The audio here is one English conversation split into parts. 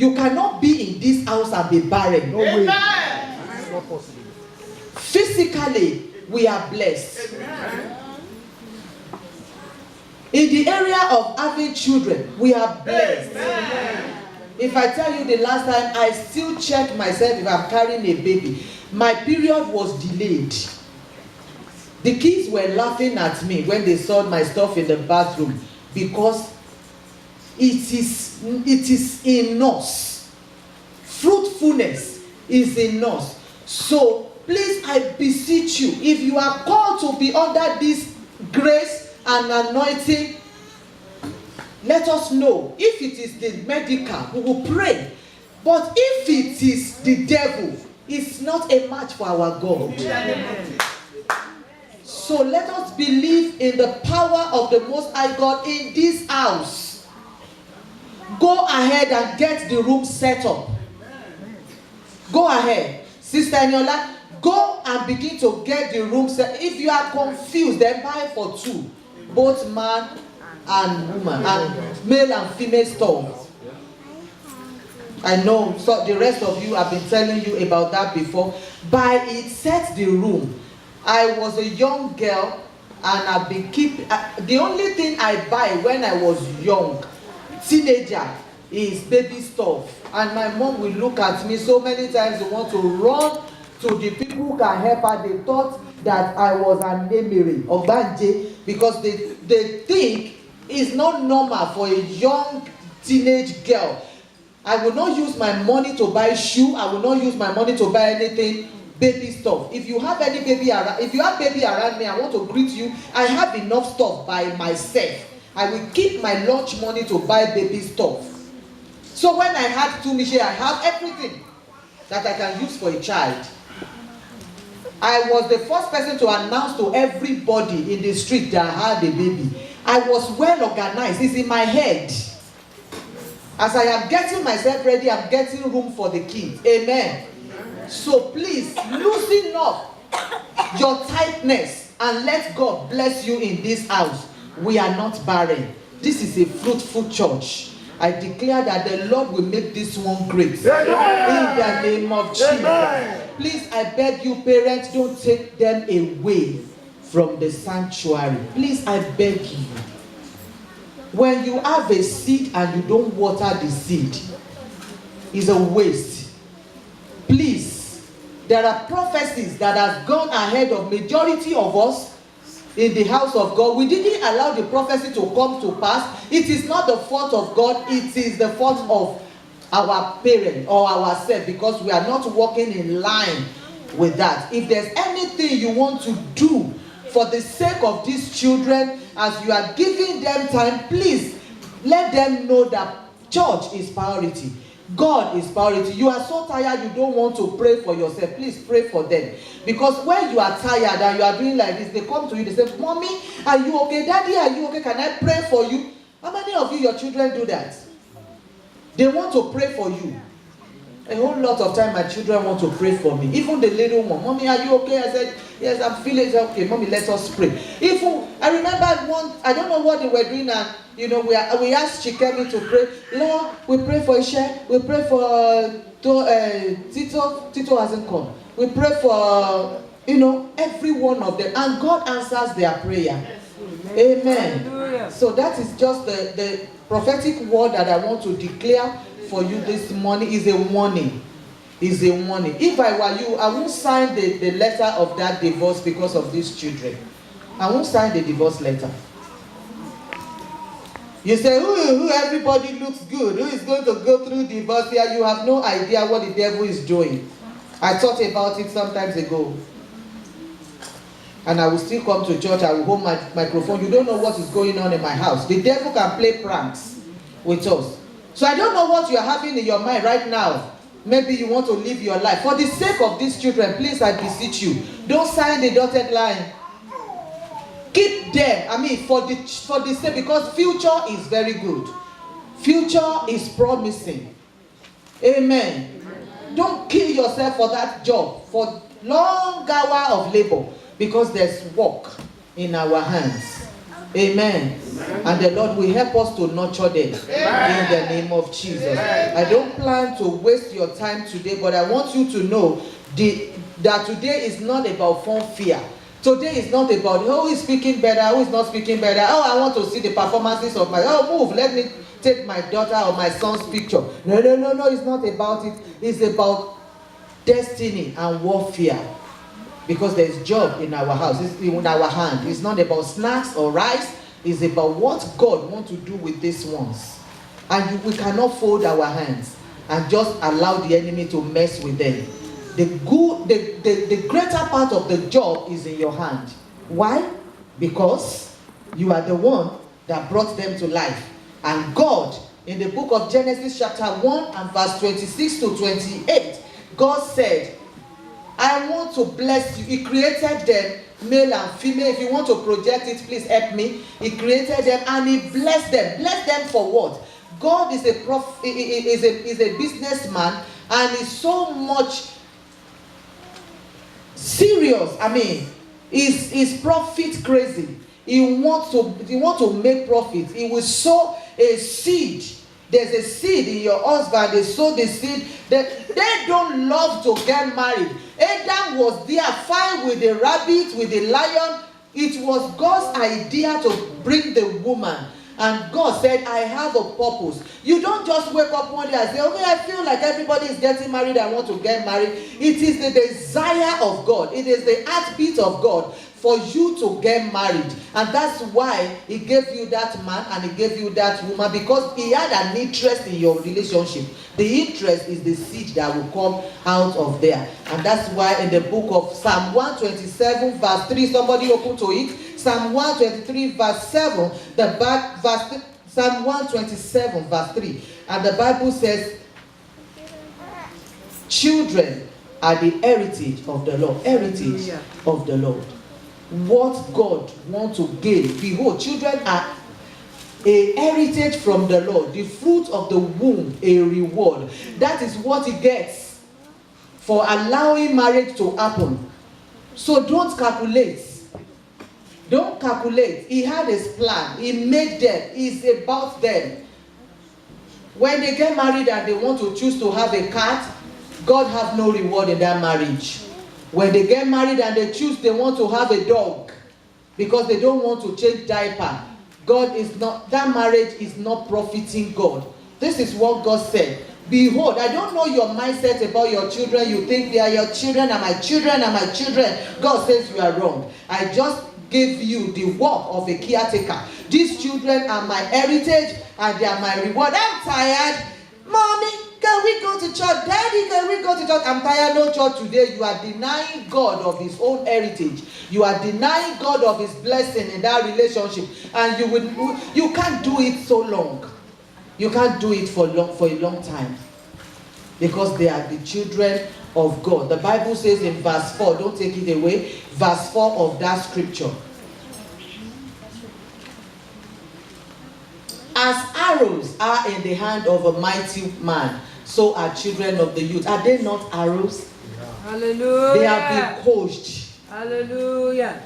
You cannot be in this house and be barren. No way. It's not possible. Physically, we are blessed. In the area of having children, we are blessed. If I tell you the last time, I still check myself if I'm carrying a baby. My period was delayed. The kids were laughing at me when they saw my stuff in the bathroom because it is in us. Fruitfulness is in us. So please, I beseech you, if you are called to be under this grace and anointing, let us know. If it is the medical, we will pray. But if it is the devil, it's not a match for our God. So let us believe in the power of the Most High God in this house. Go ahead and get the room set up. Go ahead. Sister Eniola, go and begin to get the room set. If you are confused, then buy for two. Both man and woman, and male and female stalls. I know, so the rest of you have been telling you about that before. Buy it, set the room. I was a young girl and I've been keeping, the only thing I buy when I was young, teenager, is baby stuff. And my mom will look at me so many times and want to run to the people who can help her. They thought that I was an Emery or Banje because they think it's not normal for a young teenage girl. I will not use my money to buy shoe. I will not use my money to buy anything. Baby stuff. If you have any baby around, if you have baby around me, I want to greet you. I have enough stuff by myself. I will keep my lunch money to buy baby stuff. So when I had two Michelle, I have everything that I can use for a child. I was the first person to announce to everybody in the street that I had a baby. I was well organized. It's in my head. As I am getting myself ready, I'm getting room for the kids. Amen. So please, loosen up your tightness and let God bless you in this house. We are not barren. This is a fruitful church. I declare that the Lord will make this one great. In the name of Jesus. Please, I beg you, parents, don't take them away from the sanctuary. Please, I beg you. When you have a seed and you don't water the seed, it's a waste. Please, there are prophecies that have gone ahead of majority of us in the house of God. We didn't allow the prophecy to come to pass. It is not the fault of God. It is the fault of our parents or ourselves because we are not walking in line with that. If there's anything you want to do for the sake of these children, as you are giving them time, please let them know that church is priority. God is priority. You are so tired, you don't want to pray for yourself. Please pray for them. Because when you are tired and you are doing like this, they come to you, they say, Mommy, are you okay? Daddy, are you okay? Can I pray for you? How many of you, your children do that? They want to pray for you. A whole lot of time, my children want to pray for me. Even the little one, Mommy, are you okay? I said, yes, I'm feeling okay. Mommy, let us pray. Even, I remember one, I don't know what they were doing, and you know, we asked Chikemi to pray. Lord, we pray for Ishe. We pray for Tito. Tito hasn't come. We pray for, you know, every one of them. And God answers their prayer. Amen. So that is just the prophetic word that I want to declare for you this morning. Is a warning. Is a warning. If I were you, I won't sign the letter of that divorce because of these children. I won't sign the divorce letter. You say, who everybody looks good. Who is going to go through divorce here? You have no idea what the devil is doing. I thought about it some times ago. And I will still come to church. I will hold my microphone. You don't know what is going on in my house. The devil can play pranks with us. So I don't know what you are having in your mind right now. Maybe you want to live your life. For the sake of these children, please, I beseech you, don't sign the dotted line. Keep them. I mean, for the sake, because future is very good. Future is promising. Amen. Don't kill yourself for that job, for long hour of labor, because there's work in our hands. Amen. And the Lord will help us to nurture them in the name of Jesus. I don't plan to waste your time today, but I want you to know that today is not about fun fear. Today is not about who is speaking better, who is not speaking better. Oh, I want to see the performances of my, move, let me take my daughter or my son's picture. No, it's not about it. It's about destiny and warfare. Because there is job in our house, it's in our hand. It's not about snacks or rice. It's about what God wants to do with these ones. And we cannot fold our hands and just allow the enemy to mess with them. The greater part of the job is in your hand. Why? Because you are the one that brought them to life. And God, in the book of Genesis chapter 1 and verse 26 to 28, God said, I want to bless you. He created them, male and female. If you want to project it, please help me. He created them and he blessed them. Blessed them for what? God is a businessman and is so much serious. I mean, is profit crazy. He wants to make profit. He will sow a seed. There's a seed in your husband. They sow the seed. They don't love to get married. Adam was there, fine with the rabbit, with the lion. It was God's idea to bring the woman. And God said, I have a purpose. You don't just wake up one day and say, okay, I feel like everybody is getting married. I want to get married. It is the desire of God. It is the heartbeat of God for you to get married. And that's why he gave you that man and he gave you that woman, because he had an interest in your relationship. The interest is the seed that will come out of there. And that's why in the book of Psalm 127 verse 3, somebody open to it. Psalm 123 verse 7, Psalm 127 verse 3. And the Bible says, children are the heritage of the Lord. Heritage of the Lord. What God wants to give. Behold, children are a heritage from the Lord. The fruit of the womb, a reward. That is what he gets for allowing marriage to happen. So don't calculate. Don't calculate. He had his plan. He made them. It's about them. When they get married and they want to choose to have a cat, God have no reward in that marriage. When they get married and they choose they want to have a dog because they don't want to change diaper, God is not, that marriage is not profiting God. This is what God said. Behold, I don't know your mindset about your children. You think they are your children and my children and my children. God says you are wrong. I just gave you the work of a caretaker. These children are my heritage and they are my reward. I'm tired. Mommy, can we go to church? Daddy, can we go to church? I'm tired. No church today. You are denying God of his own heritage. You are denying God of his blessing in that relationship. And you can't do it so long. You can't do it for a long time. Because they are the children of God. The Bible says in verse 4, don't take it away, verse 4 of that scripture. As arrows are in the hand of a mighty man, so are children of the youth. Are they not arrows? Hallelujah. They have been coached. Hallelujah.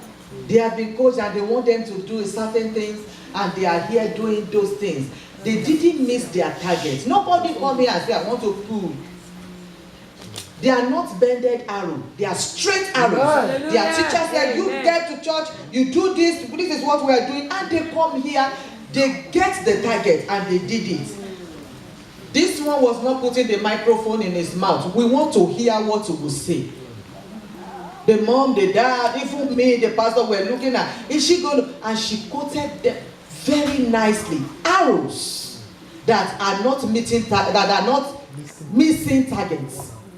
They have been coached and they want them to do certain things and they are here doing those things. They didn't miss their target. Nobody come here and say, I want to pull. They are not bended arrow. They are straight arrows. Hallelujah. Their teacher said, you get to church, you do this is what we are doing. And they come here, they get the target and they did it. This one was not putting the microphone in his mouth. We want to hear what he will say. The mom, the dad, even me, the pastor were looking at, is she going to? And she quoted them very nicely. Arrows that are not missing targets.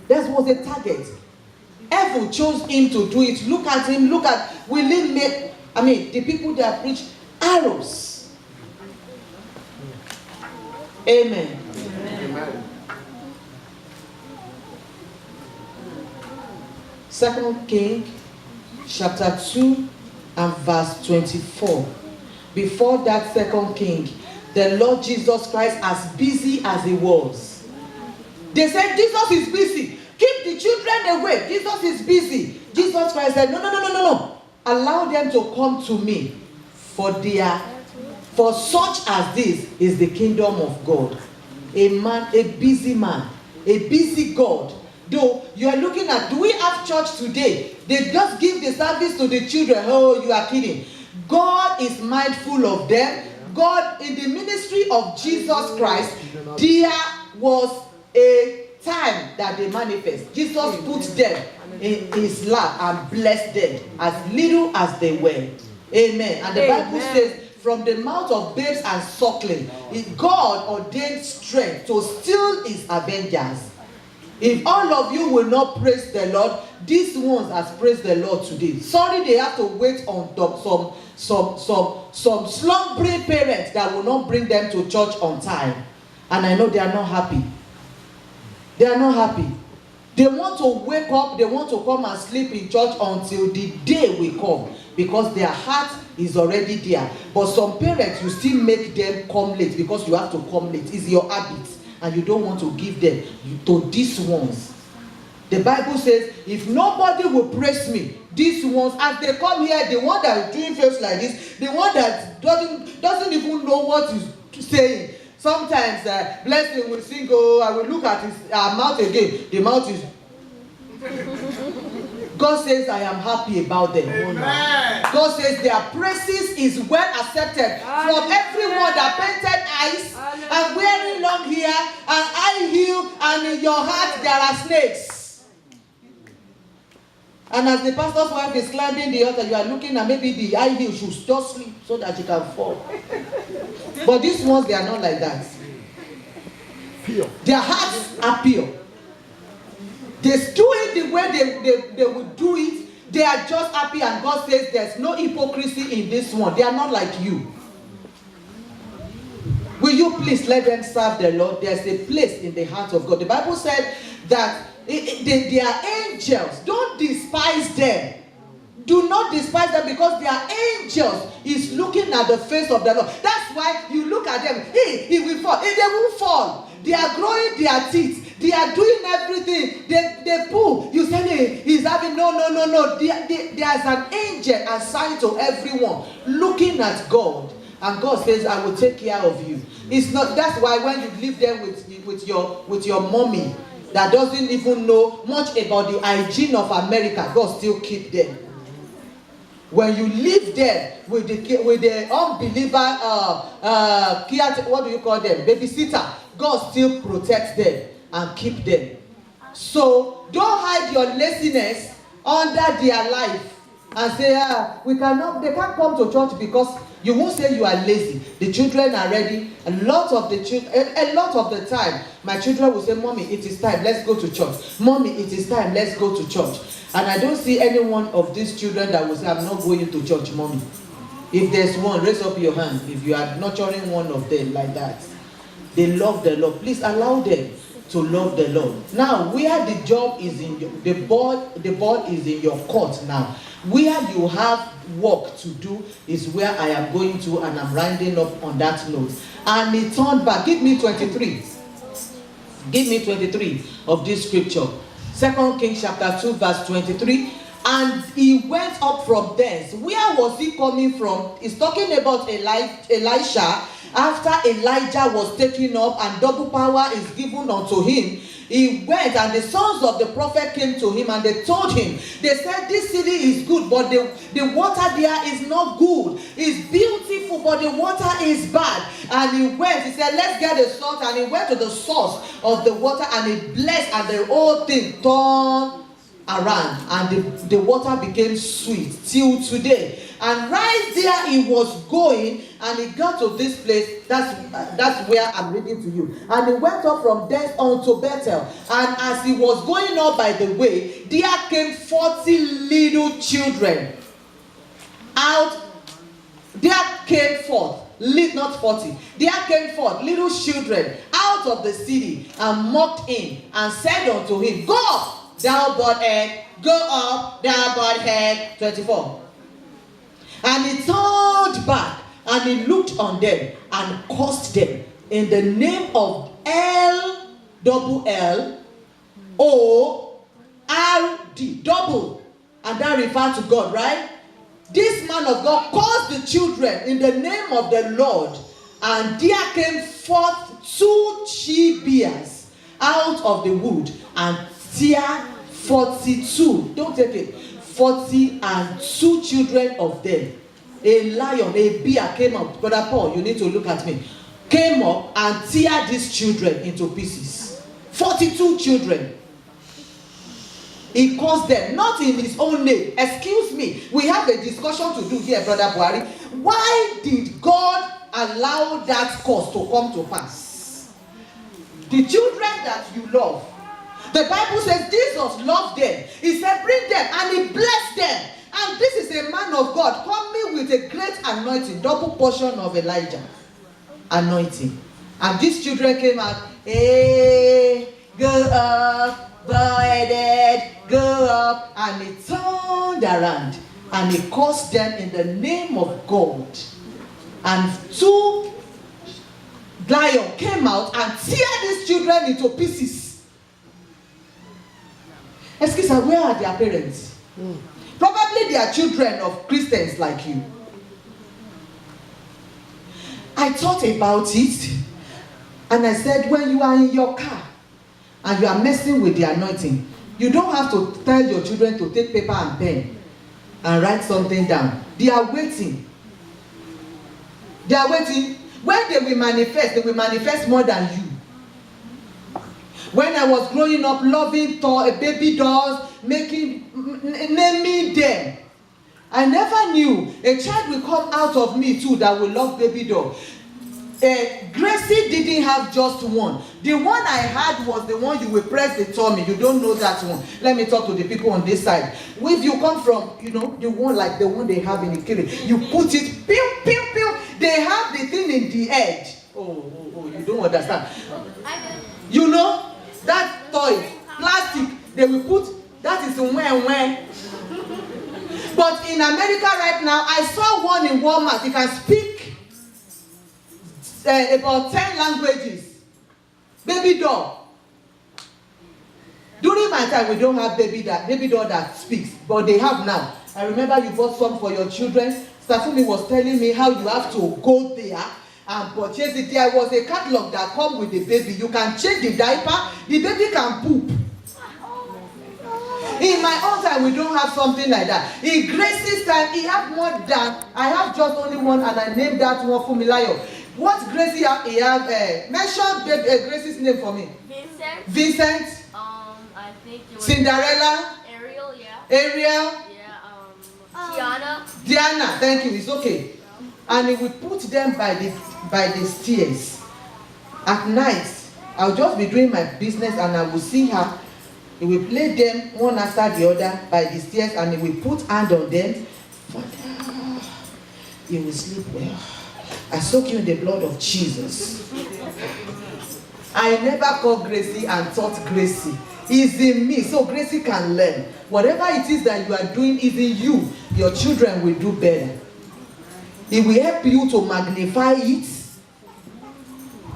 That was a target. Evil chose him to do it. Look at him. Will he make, the people that preach arrows. Amen. Amen. 2 Kings chapter 2 and verse 24. Before that 2 King, the Lord Jesus Christ, as busy as he was. They said, Jesus is busy. Keep the children away. Jesus is busy. Jesus Christ said, no. Allow them to come to me, for their For such as this is the kingdom of God. A man, a busy God. Though you are looking at, do we have church today? They just give the service to the children. Oh, you are kidding. God is mindful of them. God, in the ministry of Jesus Christ, there was a time that they manifest. Jesus put them in his lap and blessed them as little as they were. Amen. And the Bible says, from the mouth of babes and suckling, God ordained strength to still his avengers. If all of you will not praise the Lord, these ones has praised the Lord today. Sorry, they have to wait on some slumbering parents that will not bring them to church on time. And I know they are not happy. They are not happy. They want to wake up, they want to come and sleep in church until the day will come, because their heart is already there. But some parents, you still make them come late because you have to come late. It's your habit. And you don't want to give them to these ones. The Bible says, if nobody will praise me, these ones, as they come here, the one that is doing face like this, the one that doesn't even know what he's saying. Sometimes blessing will sing, oh, I will look at his mouth again. The mouth is. God says, I am happy about them. Amen. God says their praises is well accepted from everyone that painted eyes and wearing long hair and high heel, and in your heart there are snakes. And as the pastor's wife is climbing the altar, you are looking at maybe the high heel should just sleep so that she can fall. But these ones, they are not like that. Pure. Their hearts are pure. They do it the way they would do it. They are just happy, and God says there's no hypocrisy in this one. They are not like you. Will you please let them serve the Lord? There's a place in the heart of God. The Bible said that they are angels. Don't despise them. Do not despise them, because they are angels. Is looking at the face of the Lord. That's why you look at them. He will fall. They won't fall. They are growing their teeth. They are doing everything. They pull. You say, hey, he's having no. There's an angel assigned to everyone looking at God. And God says, I will take care of you. It's not. That's why when you leave them with your mommy that doesn't even know much about the hygiene of America, God still keep them. When you leave them with the unbeliever, what do you call them? Babysitter, God still protects them and keep them. So don't hide your laziness under their life and say, they can't come to church, because you won't say you are lazy. The children are ready. A lot of the time, my children will say, Mommy, it is time, let's go to church. Mommy, it is time, let's go to church. And I don't see any one of these children that will say, I'm not going to church, Mommy. If there's one, raise up your hand. If you are nurturing one of them like that, they love the Lord. Please allow them to love the Lord. Now, where the job is the ball is in your court now. Where you have work to do is where I am going to, and I'm rounding up on that note. And he turned back. Give me 23. Give me 23 of this scripture. 2 Kings chapter 2 verse 23. And he went up from thence. Where was he coming from? He's talking about Elisha. After Elijah was taken up and double power is given unto him, he went, and the sons of the prophet came to him, and they told him, they said, this city is good, but the water there is not good. It's beautiful, but the water is bad. And he went, he said, let's get the salt, and he went to the source of the water, and he blessed, and the whole thing turned around, and the water became sweet till today. And right there he was going, and he got to this place. That's where I'm reading to you. And he went up from thence unto Bethel, and as he was going up by the way, there came 40 little children out. There came forth, not 40, there came forth little children out of the city, and mocked him, and said unto him, Go up, thou bald head, go up, thou bald head. 24. And he turned back, and he looked on them, and cursed them in the name of LLORD, double. And that refers to God, right? this man of God caused the children in the name of the Lord, and there came forth 2 she-bears out of the wood, and tear 42. Don't take it. 42 children of them. A lion, a bear came up. Brother Paul, you need to look at me. Came up and tear these children into pieces. 42 children. He caused them, not in his own name. Excuse me, we have a discussion to do here, Brother Buhari. Why did God allow that cause to come to pass? The children that you love, the Bible says Jesus loved them. He said, bring them, and he blessed them. And this is a man of God coming with a great anointing, double portion of Elijah anointing. And these children came out, hey, go up, boy, go up. And he turned around and he cursed them in the name of God. And 2 lions came out and tear these children into pieces. Excuse me, where are their parents? Probably they are children of Christians like you. I thought about it, and I said, when you are in your car and you are messing with the anointing, you don't have to tell your children to take paper and pen and write something down. They are waiting. They are waiting. When they will manifest more than you. When I was growing up, loving baby dolls, naming them, I never knew a child will come out of me too that will love baby doll. Gracie didn't have just one. The one I had was the one you will press the tummy. You don't know that one. Let me talk to the people on this side. If you come from, the one like the one they have in the kitchen, you put it, pew, pew, pew. They have the thing in the edge. Oh, you don't understand. You know, that toy, plastic, they will put, that is when. But in America right now, I saw one in Walmart. You can speak about 10 languages. Baby doll. During my time, we don't have baby doll that speaks, but they have now. I remember you bought some for your children. Stafumi was telling me how you have to go there and purchase it. There was a catalog that comes with the baby. You can change the diaper. The baby can poop. In my own time, we don't have something like that. In Gracie's time, he had more than, I have just only one, and I named that one Fumilayo. What Gracie have? He have, mention Gracie's name for me. Vincent. I think it was Cinderella. Ariel, yeah. Ariel. Yeah, Diana, thank you, it's okay. And he will put them by the stairs. At night, I'll just be doing my business and I will see her. He will play them one after the other by the stairs, and he will put hand on them. You will sleep well. I soak you in the blood of Jesus. I never called Gracie and taught Gracie. It's in me, so Gracie can learn. Whatever it is that you are doing is in you. Your children will do better. It will help you to magnify it.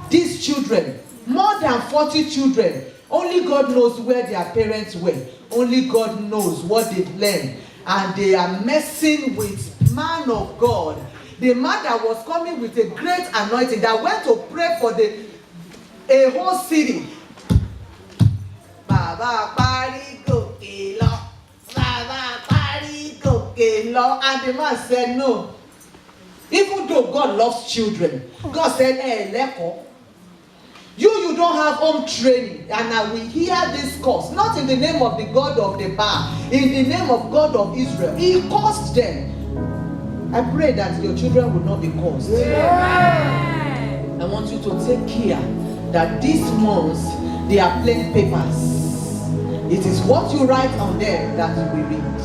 These children, more than 40 children, only God knows where their parents were. Only God knows what they've learned. And they are messing with man of God. The man that was coming with a great anointing, that went to pray for a whole city. Baba Pari Kokelo. Baba Pari Kokelo. And the man said no. Even though God loves children, God said, hey, Leko. You don't have home training, and I will hear this curse, not in the name of the God of the Baal, in the name of God of Israel. He cursed them. I pray that your children will not be cursed. Yeah. I want you to take care that these months they are plain papers. It is what you write on them that you will read.